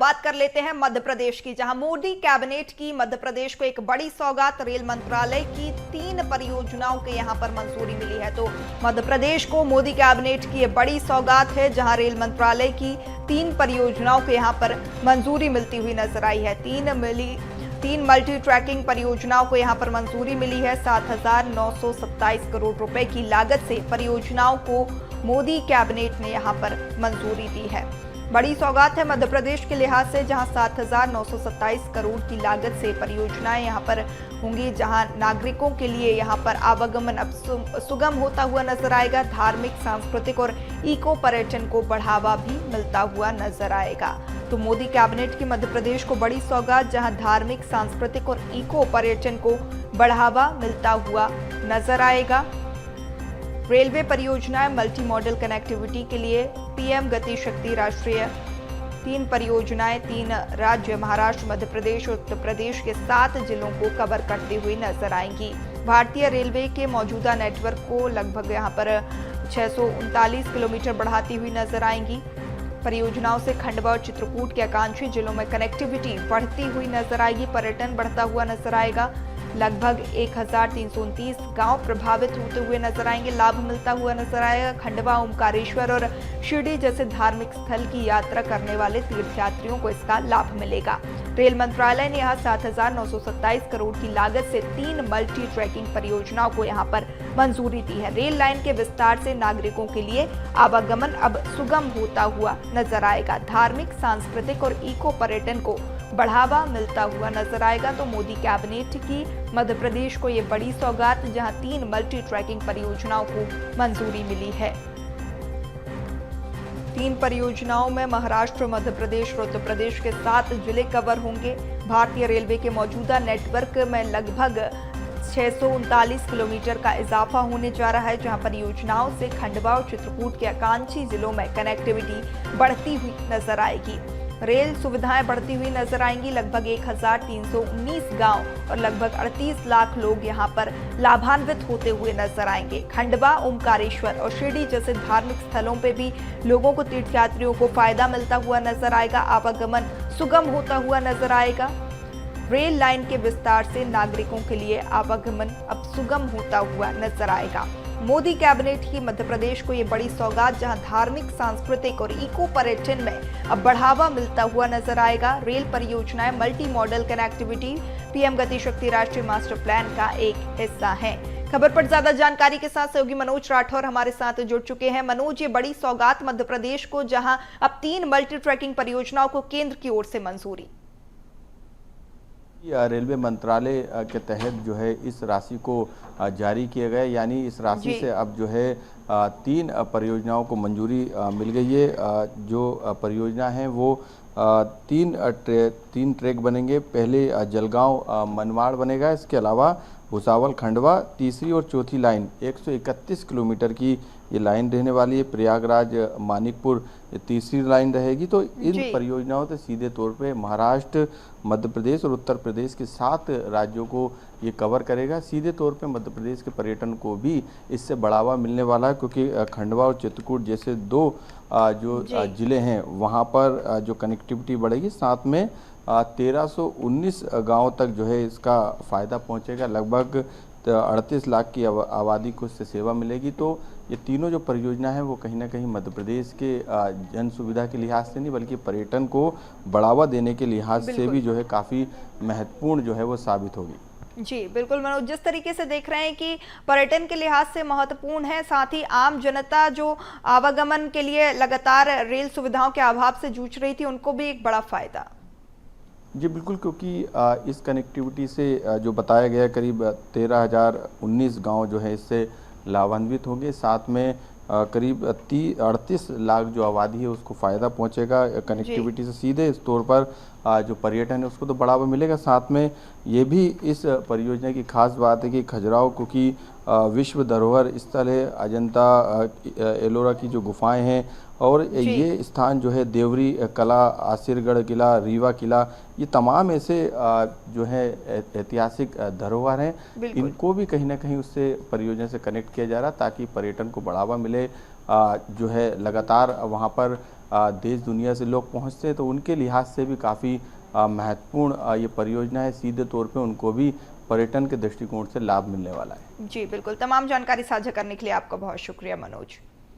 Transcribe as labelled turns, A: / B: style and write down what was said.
A: बात कर लेते हैं मध्य प्रदेश की, जहां मोदी कैबिनेट की मध्य प्रदेश को एक बड़ी सौगात। रेल मंत्रालय की 3 परियोजनाओं के यहां पर मंजूरी मिली है। तो मध्य प्रदेश को मोदी कैबिनेट की ये बड़ी सौगात है, जहां रेल मंत्रालय की 3 परियोजनाओं के यहां पर मंजूरी मिलती हुई नजर आई है। 3 मल्टी ट्रैकिंग परियोजनाओं को यहां पर मंजूरी मिली है। 7,927 करोड़ रुपए की लागत से परियोजनाओं को मोदी कैबिनेट ने यहां पर मंजूरी दी है। बड़ी सौगात है मध्य प्रदेश के लिहाज से, जहां 7,927 करोड़ की लागत से परियोजनाएं यहां पर होंगी, जहां नागरिकों के लिए यहां पर आवागमन अब सुगम होता हुआ नजर आएगा। धार्मिक, सांस्कृतिक और इको पर्यटन को बढ़ावा भी मिलता हुआ नजर आएगा। तो मोदी कैबिनेट की मध्य प्रदेश को बड़ी सौगात, जहां धार्मिक, सांस्कृतिक और इको पर्यटन को बढ़ावा मिलता हुआ नजर आएगा। रेलवे परियोजनाएं मल्टी मॉडल कनेक्टिविटी के लिए पीएम गति शक्ति राष्ट्रीय 3 परियोजनाएं 3 राज्य महाराष्ट्र, मध्य प्रदेश और उत्तर प्रदेश के 7 जिलों को कवर करती हुई नजर आएंगी। भारतीय रेलवे के मौजूदा नेटवर्क को लगभग यहां पर 639 किलोमीटर बढ़ाती हुई नजर आएंगी। परियोजनाओं से खंडवा और चित्रकूट के आकांक्षी जिलों में कनेक्टिविटी बढ़ती हुई नजर आएगी। पर्यटन बढ़ता हुआ नजर आएगा। लगभग 1,329 गांव प्रभावित होते हुए नजर आएंगे, लाभ मिलता हुआ नजर आएगा। खंडवा, ओमकारेश्वर और शिरडी जैसे धार्मिक स्थल की यात्रा करने वाले तीर्थयात्रियों को इसका लाभ मिलेगा। रेल मंत्रालय ने यहां 7,927 करोड़ की लागत से 3 मल्टी ट्रैकिंग परियोजनाओं को यहां पर मंजूरी दी है। रेल लाइन के विस्तार से नागरिकों के लिए आवागमन अब सुगम होता हुआ नजर आएगा। धार्मिक, सांस्कृतिक और इको पर्यटन को बढ़ावा मिलता हुआ नजर आएगा। तो मोदी कैबिनेट की मध्य प्रदेश को ये बड़ी सौगात, जहां 3 मल्टी ट्रैकिंग परियोजनाओं को मंजूरी मिली है। 3 परियोजनाओं में महाराष्ट्र, मध्य प्रदेश और उत्तर प्रदेश के 7 जिले कवर होंगे। भारतीय रेलवे के मौजूदा नेटवर्क में लगभग 639 किलोमीटर का इजाफा होने जा रहा है, जहां परियोजनाओं से खंडवा और चित्रकूट के आकांक्षी जिलों में कनेक्टिविटी बढ़ती हुई नजर आएगी। रेल सुविधाएं बढ़ती हुई नजर आएंगी। लगभग 1,319 गांव और लगभग 38 लाख लोग यहां पर लाभान्वित होते हुए नजर आएंगे। खंडवा, ओमकारेश्वर और शिरडी जैसे धार्मिक स्थलों पे भी लोगों को, तीर्थयात्रियों को फायदा मिलता हुआ नजर आएगा। आवागमन सुगम होता हुआ नजर आएगा। रेल लाइन के विस्तार से नागरिकों के लिए आवागमन अब सुगम होता हुआ नजर आएगा। मोदी कैबिनेट की मध्य प्रदेश को ये बड़ी सौगात, जहां धार्मिक, सांस्कृतिक और इको पर्यटन में अब बढ़ावा मिलता हुआ नजर आएगा। रेल परियोजनाएं मल्टी मॉडल कनेक्टिविटी पीएम गति शक्ति राष्ट्रीय मास्टर प्लान का एक हिस्सा है। खबर पर ज्यादा जानकारी के साथ सहयोगी मनोज राठौर हमारे साथ जुड़ चुके हैं। मनोज, ये बड़ी सौगात मध्य प्रदेश को, जहां अब 3 मल्टी ट्रैकिंग परियोजनाओं को केंद्र की ओर से मंजूरी।
B: रेलवे मंत्रालय के तहत जो है इस राशि को जारी किया गया, यानी इस राशि से अब जो है 3 परियोजनाओं को मंजूरी मिल गई है। जो परियोजना है वो 3 ट्रैक बनेंगे। पहले जलगांव मनमाड़ बनेगा, इसके अलावा भुसावल खंडवा, तीसरी और चौथी लाइन 131 किलोमीटर की ये लाइन रहने वाली है। प्रयागराज मानिकपुर तीसरी लाइन रहेगी। तो इन परियोजनाओं से सीधे तौर पे महाराष्ट्र, मध्य प्रदेश और उत्तर प्रदेश के 7 राज्यों को ये कवर करेगा। सीधे तौर पे मध्य प्रदेश के पर्यटन को भी इससे बढ़ावा मिलने वाला है, क्योंकि खंडवा और चित्रकूट जैसे 2 जो जिले हैं वहाँ पर जो कनेक्टिविटी बढ़ेगी। साथ में 1319 गाँव तक जो है इसका फ़ायदा पहुँचेगा। लगभग 38 लाख की आबादी को इससे सेवा मिलेगी। तो ये तीनों जो परियोजना है वो कहीं ना कहीं मध्य प्रदेश के जन सुविधा के लिहाज से नहीं, बल्कि पर्यटन को बढ़ावा देने के लिहाज से भी जो है काफ़ी महत्वपूर्ण जो है वो साबित होगी।
A: जी बिल्कुल मनोज, जिस तरीके से देख रहे हैं कि पर्यटन के लिहाज से महत्वपूर्ण है, साथ ही आम जनता जो आवागमन के लिए लगातार रेल सुविधाओं के अभाव से जूझ रही थी, उनको भी एक बड़ा फायदा।
B: जी बिल्कुल, क्योंकि इस कनेक्टिविटी से जो बताया गया करीब 13,019 गांव जो है इससे लाभान्वित होंगे। साथ में करीब 38 लाख जो आबादी है उसको फ़ायदा पहुंचेगा कनेक्टिविटी से। सीधे इस तौर पर जो पर्यटन है उसको तो बढ़ावा मिलेगा। साथ में ये भी इस परियोजना की खास बात है कि खजुराहो, क्योंकि विश्व धरोहर स्थल है, अजंता एलोरा की जो गुफाएं हैं, और ये स्थान जो है देवरी कला, आसिरगढ़ किला, रीवा किला, ये तमाम ऐसे जो है ऐतिहासिक धरोहर हैं। इनको भी कहीं ना कहीं उससे परियोजना से कनेक्ट किया जा रहा, ताकि पर्यटन को बढ़ावा मिले। जो है लगातार वहाँ पर देश दुनिया से लोग पहुंचते हैं, तो उनके लिहाज से भी काफ़ी महत्वपूर्ण ये परियोजना है। सीधे तौर पे उनको भी पर्यटन के दृष्टिकोण से लाभ मिलने वाला है।
A: जी बिल्कुल, तमाम जानकारी साझा करने के लिए आपका बहुत शुक्रिया मनोज।